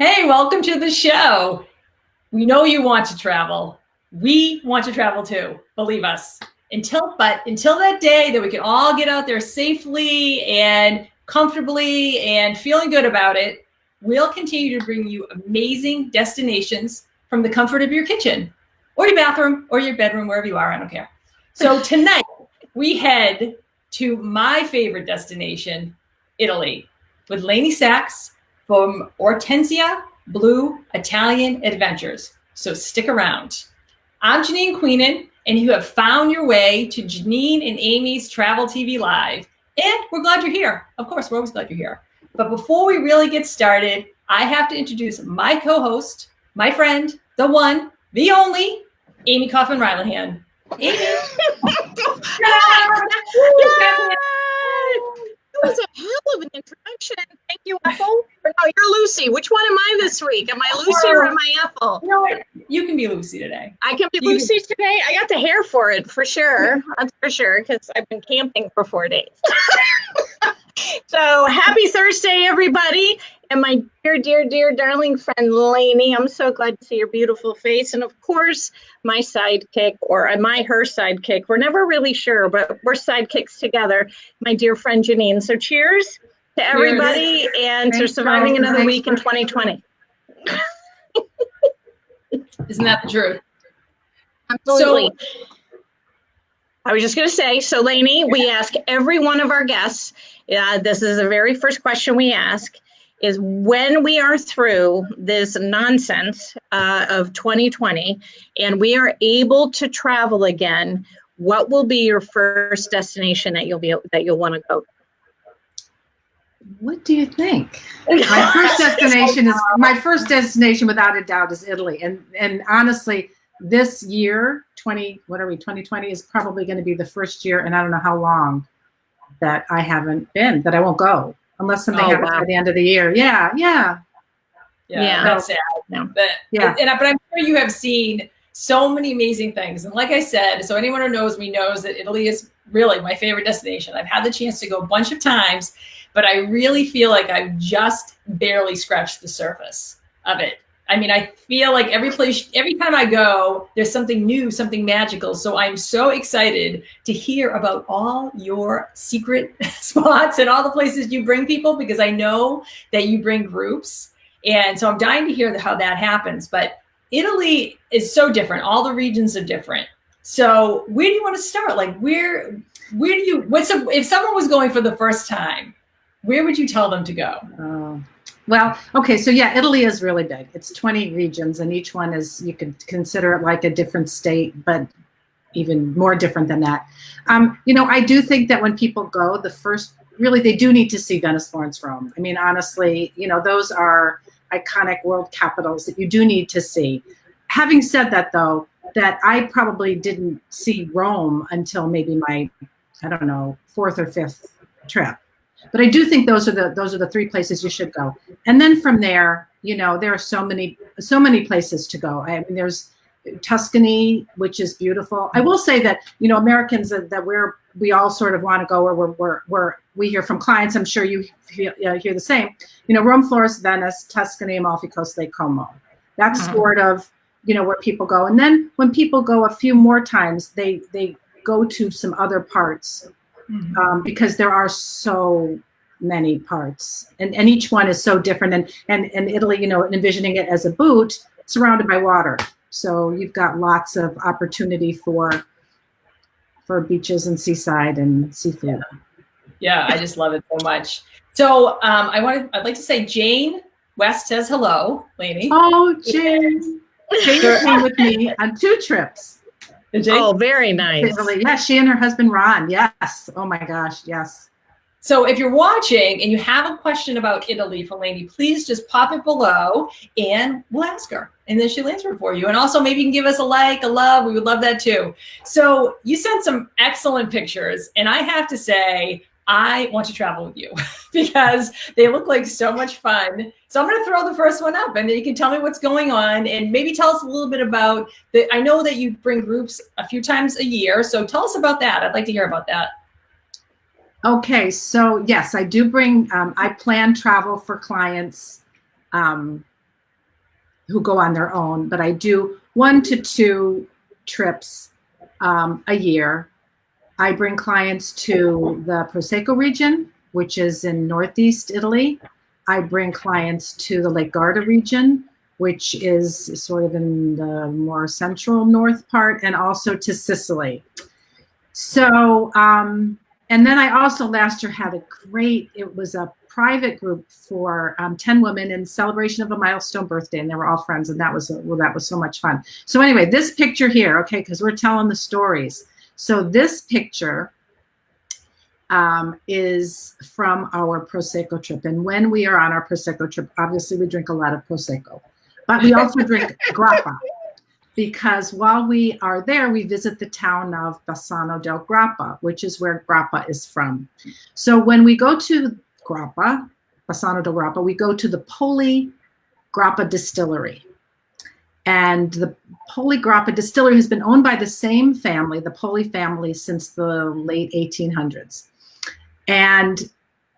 Hey, welcome to the show. We know you want to travel. We want to travel too, believe us. Until that day that we can all get out there safely and comfortably and feeling good about it, we'll continue to bring you amazing destinations from the comfort of your kitchen or your bathroom or your bedroom, wherever you are, I don't care. So tonight we head to my favorite destination, Italy, with Laney Sachs from Ortensia Blu Italian Adventures. So stick around. I'm Janine Queenan, and you have found your way to Janine and Amy's Travel TV Live. And we're glad you're here. Of course, we're always glad you're here. But before we really get started, I have to introduce my co-host, my friend, the one, the only, Amy Coffin-Rylahan. Amy. That was a hell of an introduction. Thank you, Ethel. No, you're Lucy. Which one am I this week? Am I Lucy or am I Ethel? You know what? You can be Lucy today. I can be Lucy today. I got the hair for it, for sure. That's for sure, because I've been camping for 4 days. So happy Thursday, everybody. And my dear, dear, dear, darling friend, Laney, I'm so glad to see your beautiful face. And of course, my sidekick, or her sidekick. We're never really sure, but we're sidekicks together, my dear friend, Janine. So cheers to everybody and to surviving another week in 2020. Isn't that the truth? Absolutely. So, I was just going to say, so Laney, we ask every one of our guests, this is the very first question we ask, is when we are through this nonsense of 2020 and we are able to travel again, what will be your first destination that you'll want to go? What do you think? My first destination without a doubt is Italy. And honestly, this year, 2020 is probably going to be the first year, and I don't know how long that I won't go unless something happens by the end of the year. Yeah. That's sad. No. But I'm sure you have seen so many amazing things. And like I said, so anyone who knows me knows that Italy is really my favorite destination. I've had the chance to go a bunch of times, but I really feel like I've just barely scratched the surface of it. I mean, I feel like every time I go, there's something new, something magical. So I'm so excited to hear about all your secret spots and all the places you bring people, because I know that you bring groups. And so I'm dying to hear how that happens. But Italy is so different. All the regions are different. So where do you want to start? Like if someone was going for the first time, where would you tell them to go? Well, okay, so yeah, Italy is really big. It's 20 regions, and each one is, you could consider it like a different state, but even more different than that. I do think that when people go, they do need to see Venice, Florence, Rome. I mean, honestly, those are iconic world capitals that you do need to see. Having said that, though, that I probably didn't see Rome until maybe my, I don't know, 4th or 5th trip. But I do think those are the 3 places you should go. And then from there, there are so many places to go. I mean, there's Tuscany, which is beautiful. I will say that, Americans that we all sort of want to go, or we hear from clients, I'm sure you hear the same, Rome, Florence, Venice, Tuscany, Amalfi Coast, Lake Como. That's sort of, where people go. And then when people go a few more times, they go to some other parts. Because there are so many parts, and each one is so different. And Italy, envisioning it as a boot surrounded by water, so you've got lots of opportunity for beaches and seaside and seafood. Yeah, I just love it so much. So I'd like to say Jane West says hello, Laney. Oh, Jane came with me on 2 trips. Oh, very nice. Yeah, she and her husband, Ron. Yes. Oh, my gosh. Yes. So if you're watching and you have a question about Italy for Laney, please just pop it below and we'll ask her. And then she'll answer it for you. And also maybe you can give us a like, a love. We would love that too. So you sent some excellent pictures. And I have to say, I want to travel with you because they look like so much fun. So I'm going to throw the first one up and then you can tell me what's going on and maybe tell us a little bit about I know that you bring groups a few times a year. So tell us about that. I'd like to hear about that. Okay. So yes, I do bring, I plan travel for clients who go on their own, but I do 1 to 2 trips a year. I bring clients to the Prosecco region, which is in Northeast Italy. I bring clients to the Lake Garda region, which is sort of in the more central north part, and also to Sicily. So, and then I also last year had it was a private group for 10 women in celebration of a milestone birthday, and they were all friends, and that was so much fun. So anyway, this picture here, okay, because we're telling the stories. So this picture is from our Prosecco trip, and when we are on our Prosecco trip, obviously we drink a lot of Prosecco, but we also drink Grappa, because while we are there, we visit the town of Bassano del Grappa, which is where Grappa is from. So when we go to Grappa, Bassano del Grappa, we go to the Poli Grappa Distillery. And the Poli Grappa Distillery has been owned by the same family, the Poli family, since the late 1800s. And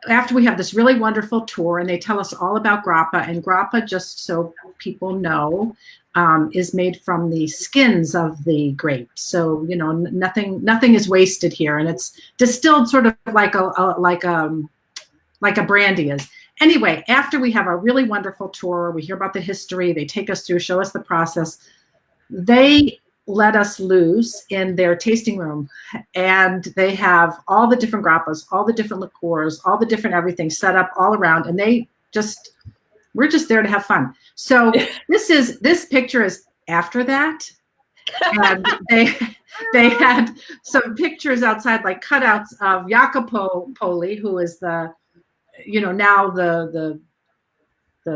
after we have this really wonderful tour, and they tell us all about Grappa, and Grappa, just so people know, is made from the skins of the grapes. So, you know, nothing is wasted here, and it's distilled sort of like a brandy is. Anyway, after we have a really wonderful tour, we hear about the history, they take us through, show us the process, they let us loose in their tasting room, and they have all the different grappas, all the different liqueurs, all the different everything set up all around, and we're just there to have fun. So this picture is after that, and they had some pictures outside, like cutouts of Jacopo Poli, who is now the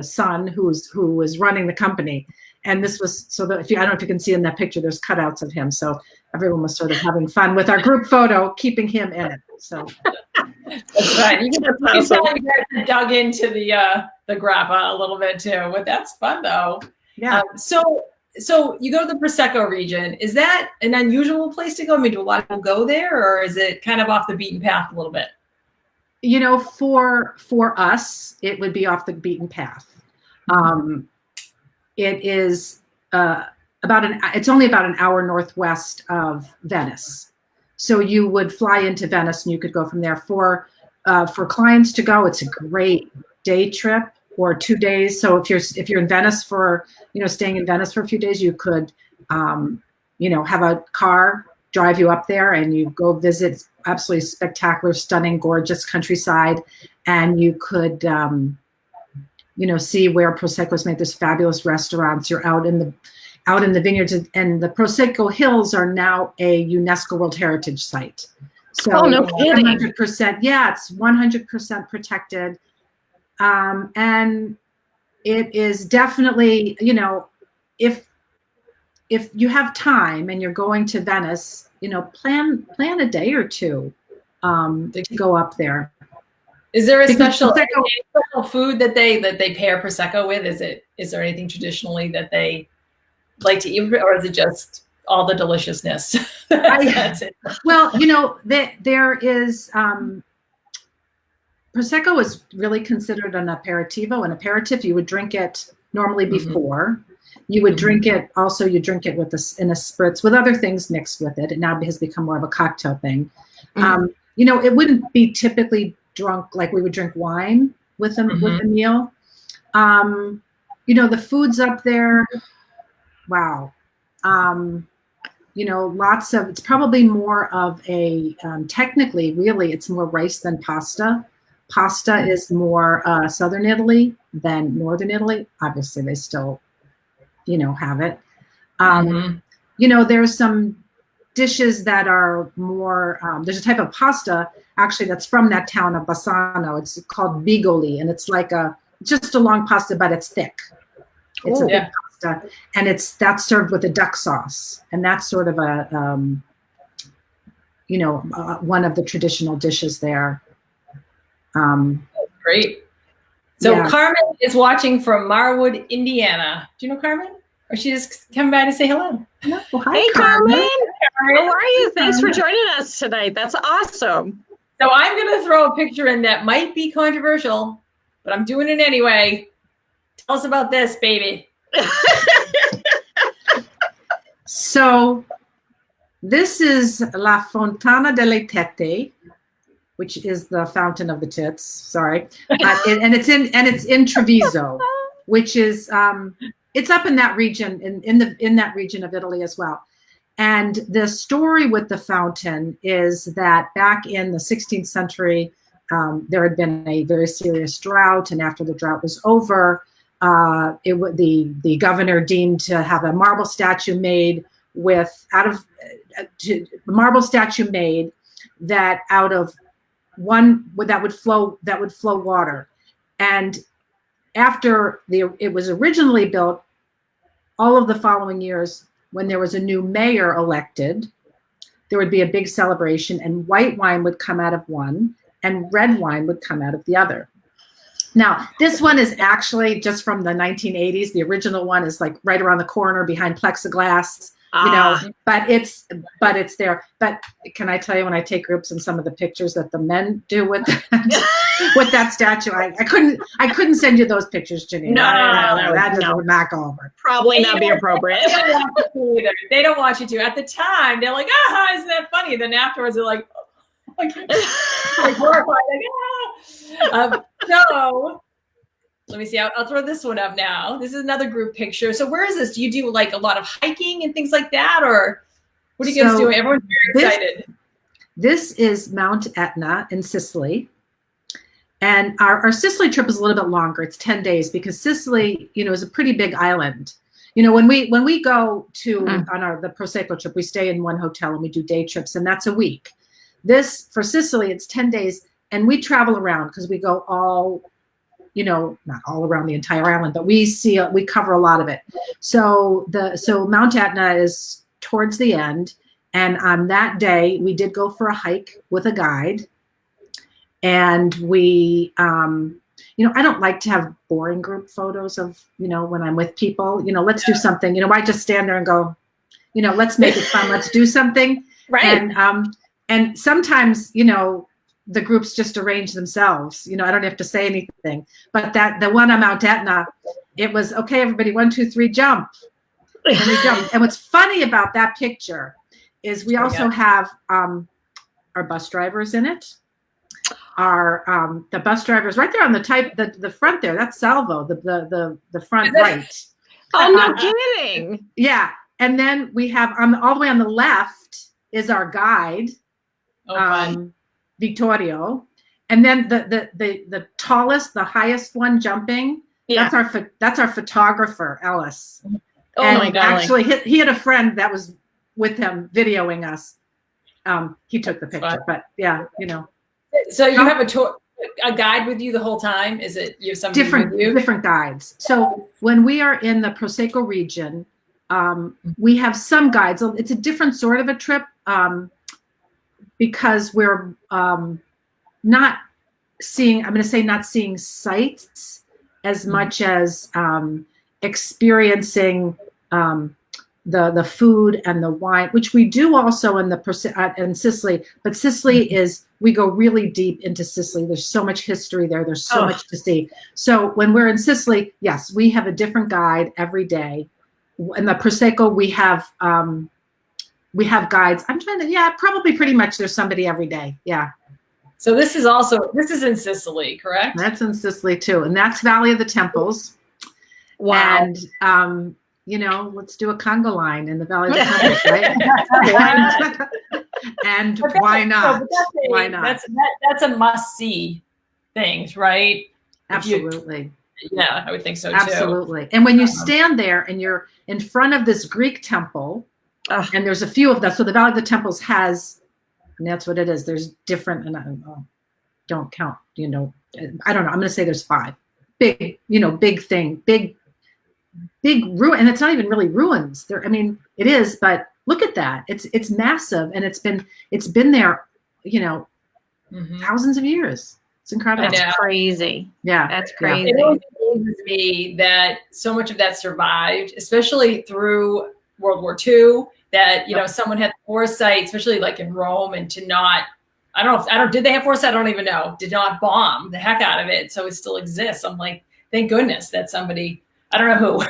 son who was running the company. And this was so that I don't know if you can see in that picture, there's cutouts of him. So everyone was sort of having fun with our group photo, keeping him in it. So that's right. You guys dug into the Grappa a little bit too, but that's fun though. Yeah. So you go to the Prosecco region. Is that an unusual place to go? I mean, do a lot of people go there, or is it kind of off the beaten path a little bit? You know, for us, it would be off the beaten path. It is it's only about an hour northwest of Venice. So you would fly into Venice and you could go from there. For clients to go, it's a great day trip or 2 days. So if you're in Venice staying in Venice for a few days, you could, have a car drive you up there and you go visit absolutely spectacular, stunning, gorgeous countryside. And you could, see where Prosecco is made. There's fabulous restaurants. You're out in the vineyards, and the Prosecco Hills are now a UNESCO World Heritage Site. So no kidding. 100%, yeah, it's 100% protected. And it is definitely, if you have time and you're going to Venice, plan a day or two to go up there. Is there a special food that they pair Prosecco with? Is there anything traditionally that they like to eat, or is it just all the deliciousness? That's it. Well, there is Prosecco is really considered an aperitivo. An aperitif, you would drink it normally before. You would drink it. Also, you drink it in a spritz with other things mixed with it. It now has become more of a cocktail thing. It wouldn't be typically drunk like we would drink wine with a meal. The foods up there, wow. Lots of, it's probably more of a, technically, really, it's more rice than pasta. Pasta is more Southern Italy than Northern Italy. Obviously, they still, have it. There's some dishes that are more, there's a type of pasta actually that's from that town of Bassano. It's called bigoli, and it's like just a long pasta, but it's thick. It's a thick pasta, and that's served with a duck sauce, and that's sort of one of the traditional dishes there. Great. So Carmen is watching from Marwood, Indiana. Do you know Carmen? Or she just come by to say hello? No. Well, hi, hey, Carmen. How are you? Thanks for joining us tonight. That's awesome. So I'm going to throw a picture in that might be controversial, but I'm doing it anyway. Tell us about this, baby. So this is La Fontana delle Tette, which is the fountain of the tits. Sorry, and it's in Treviso, which is it's up in that region, in that region of Italy as well. And the story with the fountain is that back in the 16th century, there had been a very serious drought, and after the drought was over, the governor deemed to have a marble statue made that out of one that would flow water. And after it was originally built, all of the following years, when there was a new mayor elected, there would be a big celebration, and white wine would come out of one and red wine would come out of the other. Now, this one is actually just from the 1980s. The original one is like right around the corner behind plexiglass, but it's there. But can I tell you, when I take groups and some of the pictures that the men do with that statue, I couldn't send you those pictures, Janine. No, that just would not go over. Probably not be appropriate. They don't want you to. At the time, they're like, isn't that funny? Then afterwards, they're like, horrified. So let me see. I'll throw this one up now. This is another group picture. So where is this? Do you do like a lot of hiking and things like that, or what are you guys doing? Everyone's very excited. This is Mount Etna in Sicily. And our Sicily trip is a little bit longer. It's 10 days because Sicily, is a pretty big island. When we go to on the Prosecco trip, we stay in one hotel and we do day trips, and that's a week. This for Sicily, it's 10 days, and we travel around because we go all, not all around the entire island, but we cover a lot of it. So Mount Etna is towards the end, and on that day we did go for a hike with a guide. And we, I don't like to have boring group photos of, when I'm with people, let's do something, I just stand there and go, let's make it fun. Let's do something. Right. And sometimes, the groups just arrange themselves, I don't have to say anything, but the one on Mount Etna, it was, okay, everybody, 1, 2, 3, jump. And we jumped. And what's funny about that picture is we also have our bus drivers in it. Are the bus drivers right there on the front there? That's Salvo, the front right. Oh, no kidding! Yeah, and then we have all the way on the left is our guide, Vittorio, and then the tallest, the highest one jumping. Yeah, that's our photographer, Ellis. Oh my God! Actually, he had a friend that was with him videoing us. He took the picture, but yeah, So you have a guide with you the whole time? Is it you have somebody with you? Different guides. So when we are in the Prosecco region, we have some guides. It's a different sort of a trip because we're not seeing sights as much as experiencing the food and the wine, which we do also in Sicily. But Sicily is, we go really deep into Sicily. There's so much history there. There's so much to see. So when we're in Sicily, yes, we have a different guide every day. In the Prosecco, we have guides. Probably pretty much there's somebody every day. Yeah. So this is in Sicily, correct? That's in Sicily too. And that's Valley of the Temples. Wow. And, let's do a conga line in the Valley of the Temples, right? And why not? Why not? That's a must-see thing, right? Absolutely. Yeah, I would think so too. Absolutely. And when you stand there and you're in front of this Greek temple, and there's a few of them, so the Valley of the Temples has, and that's what it is. There's different, and I don't count. I don't know. I'm going to say there's 5. Big, big thing, big ruin, and it's not even really ruins. It is, but look at that. It's massive, and it's been there, thousands of years. It's incredible. That's crazy. Yeah, that's crazy. It always amazes me that so much of that survived, especially through World War II. That someone had foresight, especially like in Rome, and to not. Did they have foresight? I don't even know. Did not bomb the heck out of it, so it still exists. I'm like, thank goodness that somebody I don't know who.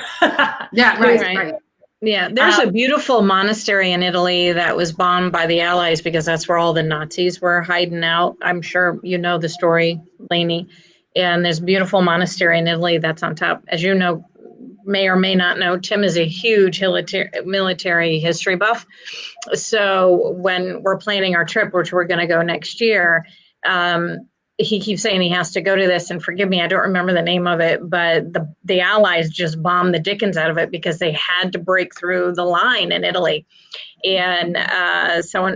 Yeah, right. Yeah, there's a beautiful monastery in Italy that was bombed by the Allies because that's where all the Nazis were hiding out. I'm sure you know the story, Laney. And there's a beautiful monastery in Italy that's on top. As you know, may or may not know, Tim is a huge military history buff. So when we're planning our trip, which we're going to go next year, he keeps saying he has to go to this, and forgive me, I don't remember the name of it, but the Allies just bombed the dickens out of it because they had to break through the line in Italy. And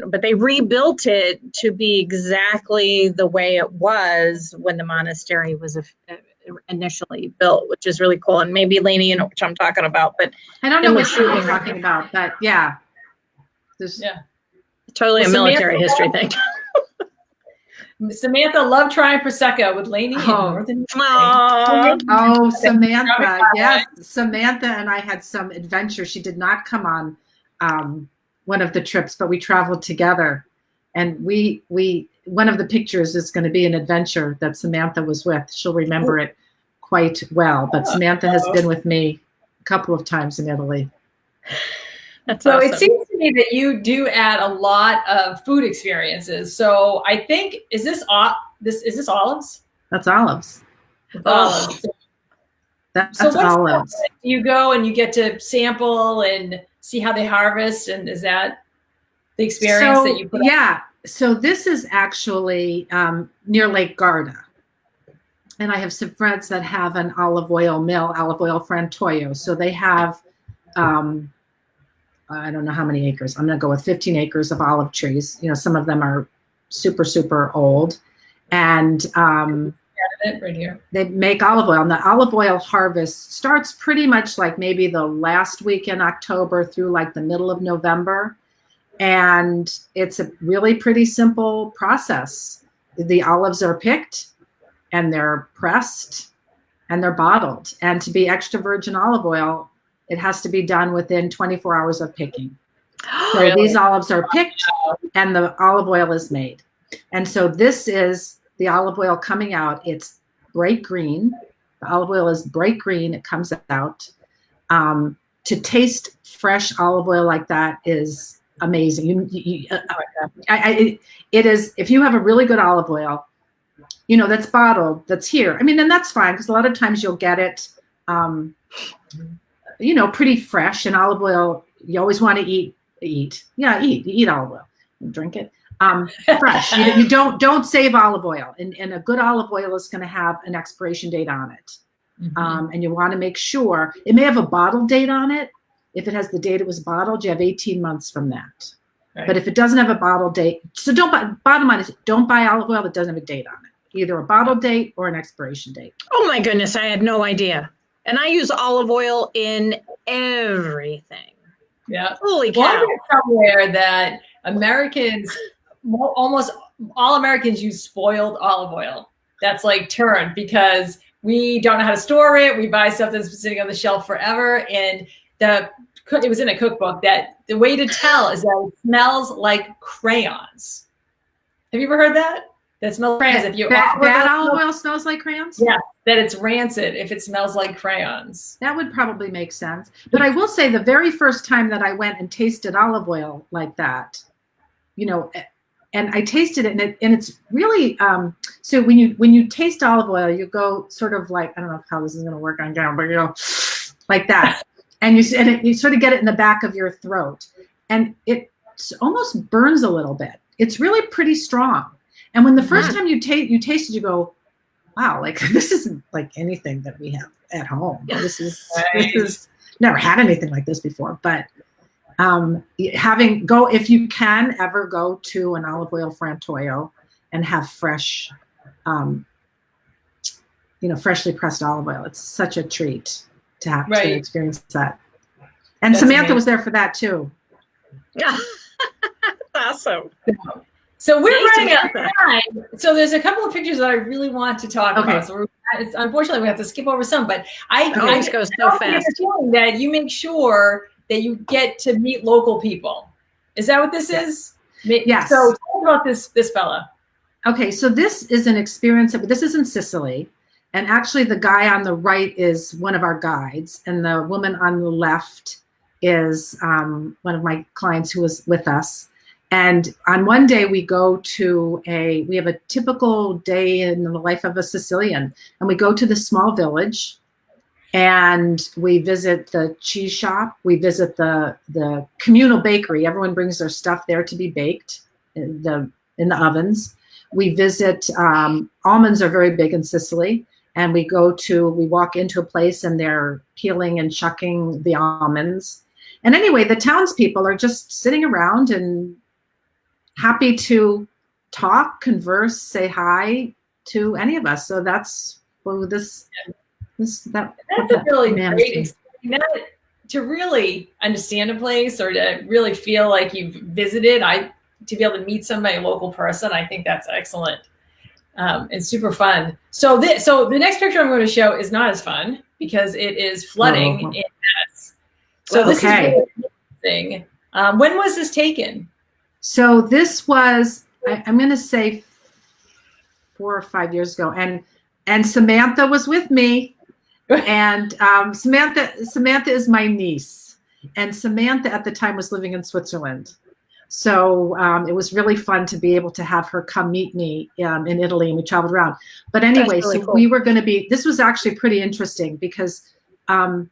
but they rebuilt it to be exactly the way it was when the monastery was initially built, which is really cool. And maybe Laney, you know what I'm talking about, but I don't know what you're talking about, but yeah. Totally a military history thing. Samantha loved trying Prosecco with Laney in Northern Samantha. Yes, Samantha and I had some adventure. She did not come on one of the trips, but we traveled together. And we one of the pictures is going to be an adventure that Samantha was with. She'll remember it quite well. But Samantha has been with me a couple of times in Italy. That's so awesome. It seems to me that you do add a lot of food experiences. So I think is this olives? That's olives. Olives. That's olives. You go and you get to sample and see how they harvest, and is that the experience that you put? Yeah. So this is actually near Lake Garda, and I have some friends that have an olive oil mill, olive oil frantoio. So they have. I don't know how many acres. I'm going to go with 15 acres of olive trees. You know, some of them are super, super old. And right here. They make olive oil. And the olive oil harvest starts pretty much like maybe the last week in October through like the middle of November. And it's a really pretty simple process. The olives are picked and they're pressed and they're bottled. And to be extra virgin olive oil, it has to be done within 24 hours of picking. So really? These olives are picked and the olive oil is made. And so this is the olive oil coming out. It's bright green. The olive oil is bright green. It comes out. To taste fresh olive oil like that is amazing. It is, if you have a really good olive oil, you know, that's bottled, that's here. I mean, and that's fine because a lot of times you'll get it, you know, pretty fresh. And olive oil, you always want to eat olive oil, drink it fresh. You don't save olive oil, and a good olive oil is going to have an expiration date on it. And you want to make sure it may have a bottle date on it. If it has the date it was bottled, you have 18 months from that. Right. But if it doesn't have a bottle date, so bottom line is don't buy olive oil that doesn't have a date on it, either a bottle date or an expiration date. Oh my goodness, I had no idea. And I use olive oil in everything. Yeah. Holy cow. Well, I read somewhere that Americans, almost all Americans use spoiled olive oil. That's like turned because we don't know how to store it. We buy stuff that's been sitting on the shelf forever. And it was in a cookbook that the way to tell is that it smells like crayons. Have you ever heard that? That smells like crayons. If you bad olive oil smells like crayons? Yeah, that it's rancid if it smells like crayons. That would probably make sense. But I will say the very first time that I went and tasted olive oil like that, you know, and I tasted it, and it's really so when you taste olive oil, you go sort of like, I don't know how this is going to work on camera, but you know, like that, and you sort of get it in the back of your throat, and it almost burns a little bit. It's really pretty strong. And when the first time you taste it, you go, wow, like this isn't like anything that we have at home. This is never had anything like this before. But if you can ever go to an olive oil frantoio and have fresh, freshly pressed olive oil, it's such a treat to have to experience that. And that's Samantha amazing. Was there for that too. Yeah, awesome. So we're running out of time. So there's a couple of pictures that I really want to talk about. So unfortunately, we have to skip over some. But I goes so fast. That you make sure that you get to meet local people. Is that what this is? Yes. So talk about this fella. Okay, so this is an experience. This is in Sicily. And actually the guy on the right is one of our guides, and the woman on the left is one of my clients who was with us. And on one day we have a typical day in the life of a Sicilian, and we go to the small village and we visit the cheese shop. We visit the communal bakery. Everyone brings their stuff there to be baked in the ovens. We visit, almonds are very big in Sicily. And we walk into a place and they're peeling and shucking the almonds. And anyway, the townspeople are just sitting around and happy to talk, converse, say hi to any of us. So that's that's a really great experience. To really understand a place or to really feel like you've visited, to be able to meet somebody, a local person, I think that's excellent. And super fun. So the next picture I'm going to show is not as fun because it is flooding in Venice. So this is really interesting. When was this taken? So this was, I'm going to say 4 or 5 years ago, and Samantha was with me, and Samantha is my niece, and Samantha at the time was living in Switzerland. So it was really fun to be able to have her come meet me in Italy, and we traveled around. But anyway, really cool. We were going to this was actually pretty interesting because I'm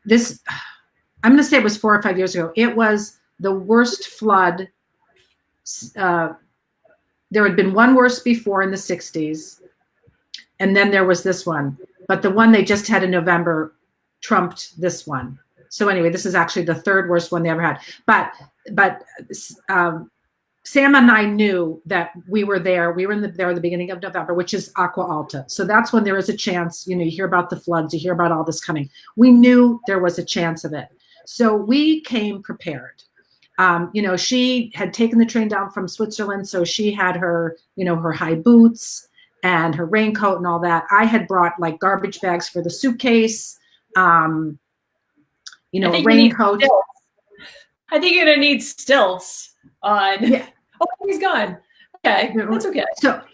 going to say it was 4 or 5 years ago. It was the worst flood. There had been one worse before in the 60s, and then there was this one. But the one they just had in November trumped this one. So anyway, this is actually the 3rd worst one they ever had. But Sam and I knew that we were there. We were there at the beginning of November, which is Acqua Alta. So that's when there is a chance, you hear about the floods, you hear about all this coming. We knew there was a chance of it. So we came prepared. She had taken the train down from Switzerland, so she had her, her high boots and her raincoat and all that. I had brought like garbage bags for the suitcase, a raincoat. I think you're gonna need stilts on. Yeah. Oh, he's gone. Okay, that's okay.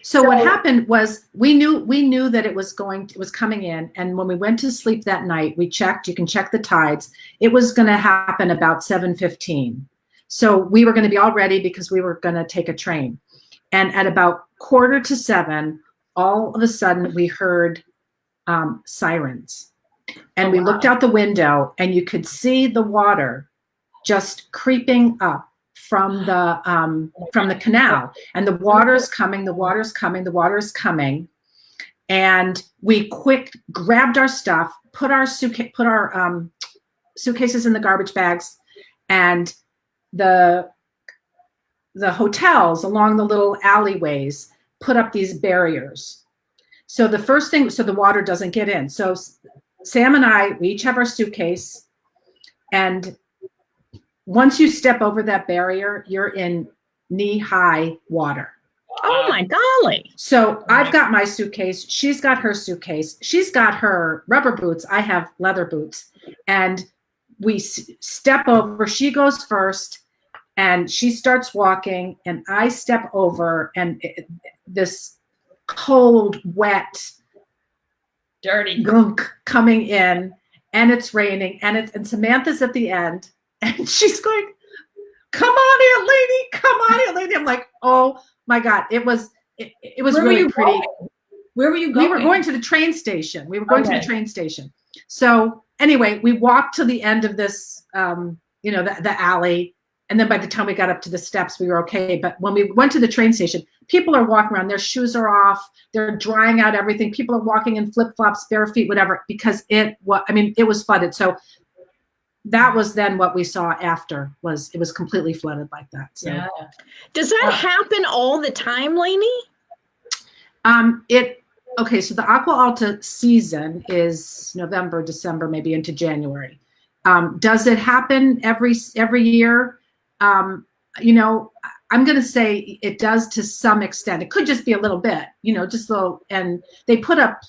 So what happened was we knew that it was coming in, and when we went to sleep that night, we checked. You can check the tides. It was going to happen about 7:15. So we were going to be all ready because we were going to take a train. And at about 6:45, all of a sudden we heard sirens, and we looked out the window, and you could see the water just creeping up from the canal, and the water's coming, the water's coming, the water's coming. And we grabbed our stuff, put our suitcases in the garbage bags, and the hotels along the little alleyways put up these barriers. So the first thing, so the water doesn't get in. So Sam and I, we each have our suitcase, and once you step over that barrier, you're in knee-high water. Oh my golly. So I've got my suitcase. She's got her suitcase. She's got her rubber boots. I have leather boots. And we step over. She goes first, and she starts walking, and I step over, and this cold, wet, dirty gunk coming in, and it's raining, and Samantha's at the end. And she's going, come on here, lady, come on here, lady. I'm like, oh my God. It was really pretty. Going? Where were you going? We were going to the train station. So anyway, we walked to the end of this, the alley. And then by the time we got up to the steps, we were okay. But when we went to the train station, people are walking around, their shoes are off, they're drying out everything. People are walking in flip-flops, bare feet, whatever, because it was flooded. So that was then what we saw after it was completely flooded like that. So. Yeah. Does that happen all the time, Laney? So the Acqua Alta season is November, December, maybe into January. Does it happen every year? I'm going to say it does to some extent. It could just be a little bit, just a little. And they put up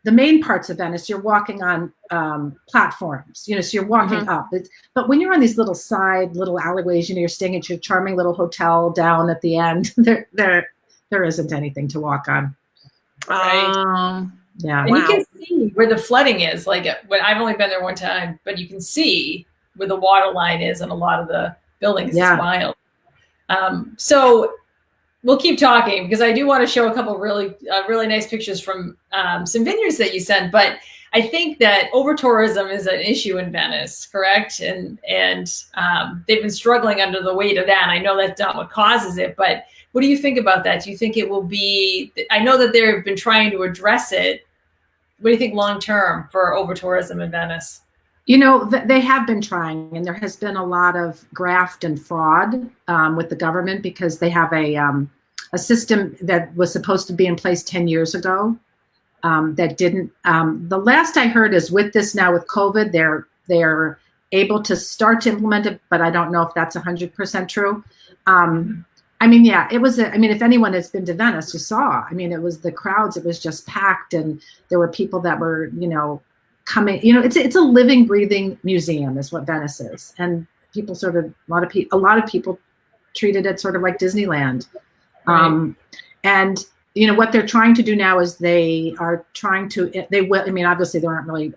the main parts of Venice, you're walking on platforms, so you're walking up. But when you're on these little alleyways, you're staying at your charming little hotel down at the end, there isn't anything to walk on. Right. Yeah. And you can see where the flooding is. Like when I've only been there one time, but you can see where the water line is in a lot of the buildings. Yeah. It's wild. So we'll keep talking because I do want to show a couple really nice pictures from some vineyards that you sent. But I think that over tourism is an issue in Venice, correct? And they've been struggling under the weight of that. And I know that's not what causes it, but what do you think about that? Do you think it will be? I know that they've been trying to address it. What do you think long term for over tourism in Venice? You know, they have been trying, and there has been a lot of graft and fraud with the government because they have a system that was supposed to be in place 10 years ago that didn't. The last I heard is with this now with COVID, they're able to start to implement it, but I don't know if that's 100% true. I mean, yeah, it was. I mean, if anyone has been to Venice, you saw. I mean, it was the crowds. It was just packed, and there were people that were, coming. It's a living, breathing museum, is what Venice is, and people a lot of people treated it sort of like Disneyland. Right. And what they're trying to do now is they will. I mean, obviously there aren't really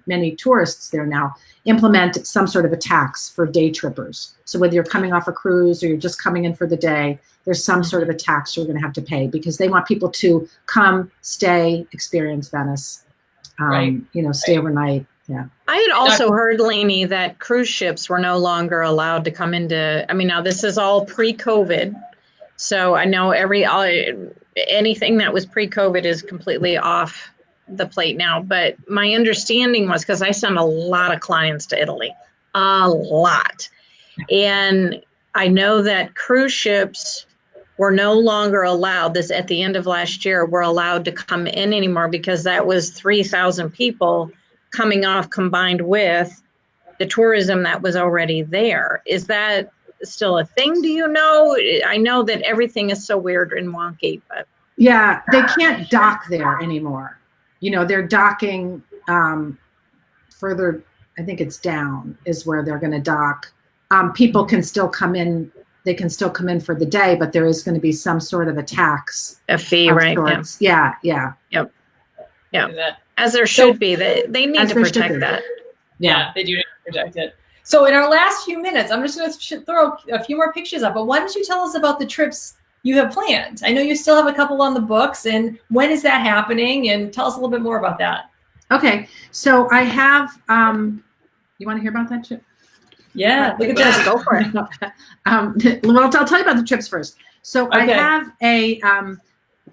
many tourists there now. Implement some sort of a tax for day trippers. So whether you're coming off a cruise or you're just coming in for the day, there's some sort of a tax you're going to have to pay because they want people to come, stay, experience Venice. Stay overnight. Yeah. I had also heard, Laney, that cruise ships were no longer allowed to come into. I mean, now this is all pre-COVID, so I know anything that was pre-COVID is completely off the plate now. But my understanding was, because I sent a lot of clients to Italy, a lot. And I know that cruise ships were no longer allowed, this at the end of last year, were allowed to come in anymore because that was 3,000 people coming off combined with the tourism that was already there. Is that still a thing? Do you know? I know that everything is so weird and wonky, but. Yeah, they can't dock there anymore. They're docking further, I think it's down is where they're going to dock. People can still come in. They can still come in for the day, but there is going to be some sort of a tax. A fee, right? Yeah. Yep. As there should be. They need to protect that. Yeah, they do need to protect it. So in our last few minutes, I'm just going to throw a few more pictures up, but why don't you tell us about the trips you have planned? I know you still have a couple on the books, and when is that happening? And tell us a little bit more about that. Okay, so I have, you want to hear about that trip? Yeah, look at this. Go for it. Well, I'll tell you about the trips first. So okay. I have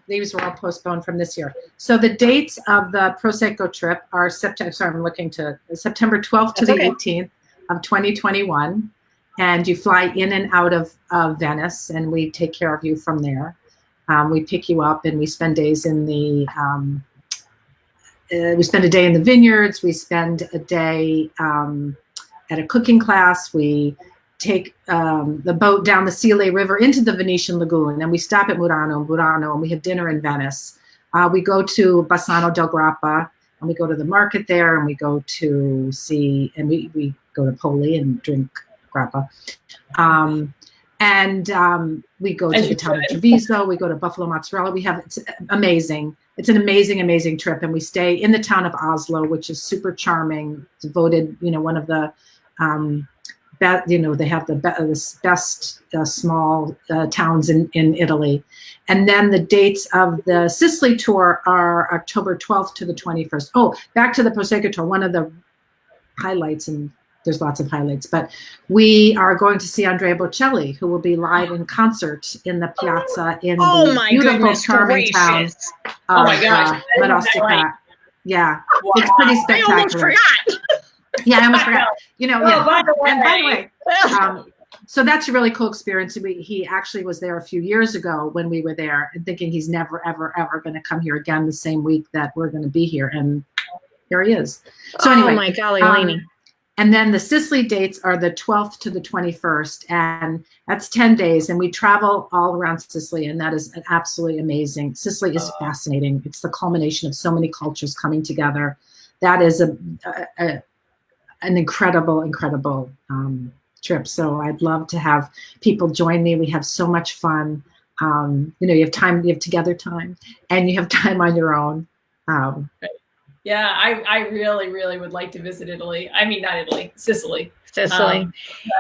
these were all postponed from this year. So the dates of the Prosecco trip are September 12th to the 18th of 2021. And you fly in and out of Venice, and we take care of you from there. We pick you up, and we spend days in the. We spend a day in the vineyards. We spend a day at a cooking class. We take the boat down the Sile River into the Venetian Lagoon, and we stop at Murano, and we have dinner in Venice. We go to Bassano del Grappa, and we go to the market there, and we go to see, and we go to Poli and drink Grappa. We go to the town of Treviso. We go to Buffalo Mozzarella. It's amazing. It's an amazing, amazing trip. And we stay in the town of Oslo, which is super charming. It's voted, one of the, they have the best small towns in Italy. And then the dates of the Sicily tour are October 12th to the 21st. Oh, back to the Prosecco tour. One of the highlights, and there's lots of highlights, but we are going to see Andrea Bocelli, who will be live in concert in the piazza in the beautiful, charming town of Marostica. Yeah, wow. It's pretty spectacular. I almost forgot. Yeah, I almost forgot. By the way, so that's a really cool experience. He actually was there a few years ago when we were there, and thinking he's never, ever, ever going to come here again the same week that we're going to be here, and here he is. So anyway, oh my golly, Laney. And then the Sicily dates are the 12th to the 21st, and that's 10 days. And we travel all around Sicily, and that is absolutely amazing. Sicily is fascinating. It's the culmination of so many cultures coming together. That is an incredible, incredible trip. So I'd love to have people join me. We have so much fun. You have time, you have together time, and you have time on your own. Yeah, I really, really would like to visit Italy. I mean, not Italy, Sicily. Sicily.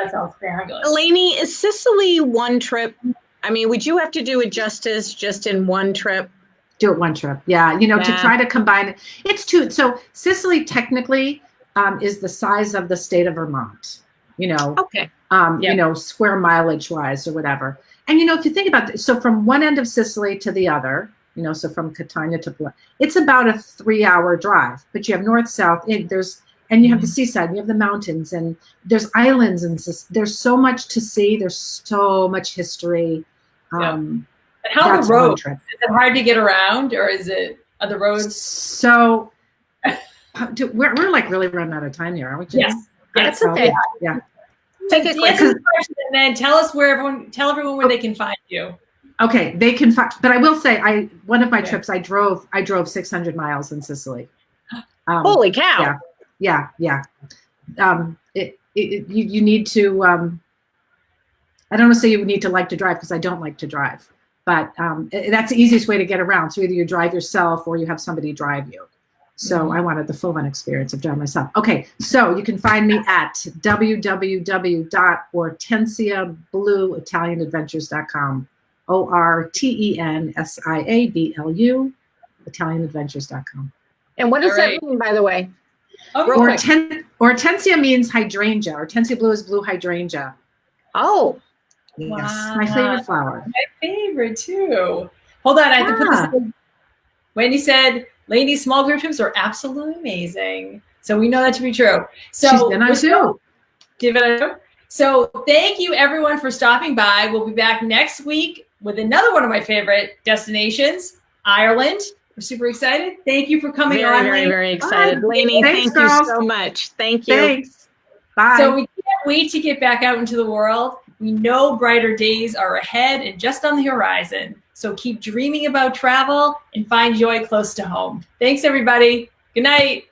That sounds fabulous. Laney, is Sicily one trip? I mean, would you have to do it justice just in one trip? Do it one trip. Yeah. To try to combine it. It's two. So Sicily technically is the size of the state of Vermont, Okay. Square mileage wise or whatever. And, if you think about it, so from one end of Sicily to the other, so from Catania to Poli, it's about a 3-hour drive, but you have north, south, and you have the seaside, and you have the mountains, and there's islands, and there's so much to see. There's so much history. And how are the roads? Is it hard to get around, or are the roads? So we're like really running out of time here, aren't we? Yes. That's okay. Yeah. Take a quick question and then tell everyone where they can find you. Okay, they can find, but I will say, one of my trips, I drove 600 miles in Sicily. Holy cow! Yeah. You need to. I don't want to say you need to like to drive, because I don't like to drive, but that's the easiest way to get around. So either you drive yourself or you have somebody drive you. So I wanted the full-on experience of driving myself. Okay, so you can find me at www.ortensiabluitalianadventures.com. ORTENSIABLU, ItalianAdventures.com. And what does that mean, by the way? Ortensia means hydrangea. Ortensia blue is blue hydrangea. Oh. Yes, wow. My favorite flower. My favorite too. Hold on, I have to put this in. Wendy said, Laney's small group trips are absolutely amazing. So we know that to be true. So she's been on too. So thank you everyone for stopping by. We'll be back next week with another one of my favorite destinations, Ireland. We're super excited. Thank you for coming on. Very, very excited. Laney, thank you so much. Thank you. Thanks. Bye. So we can't wait to get back out into the world. We know brighter days are ahead and just on the horizon. So keep dreaming about travel and find joy close to home. Thanks, everybody. Good night.